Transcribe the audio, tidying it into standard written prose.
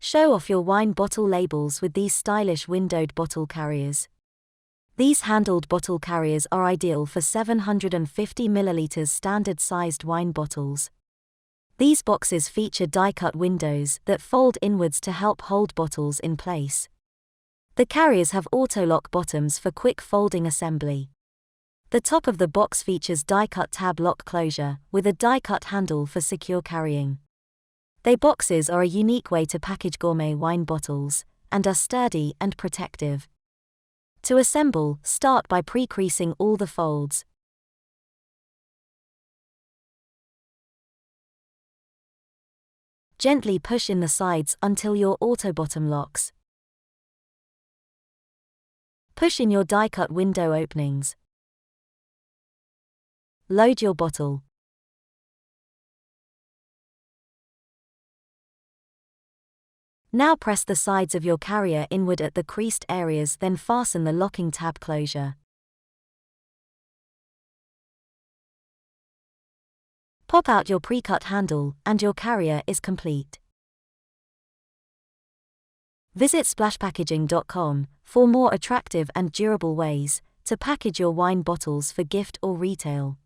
Show off your wine bottle labels with these stylish windowed bottle carriers. These handled bottle carriers are ideal for 750 ml standard-sized wine bottles. These boxes feature die-cut windows that fold inwards to help hold bottles in place. The carriers have auto-lock bottoms for quick folding assembly. The top of the box features die-cut tab lock closure, with a die-cut handle for secure carrying. They boxes are a unique way to package gourmet wine bottles, and are sturdy and protective. To assemble, start by pre-creasing all the folds. Gently push in the sides until your auto bottom locks. Push in your die-cut window openings. Load your bottle. Now press the sides of your carrier inward at the creased areas, then fasten the locking tab closure. Pop out your pre-cut handle, and your carrier is complete. Visit splashpackaging.com for more attractive and durable ways to package your wine bottles for gift or retail.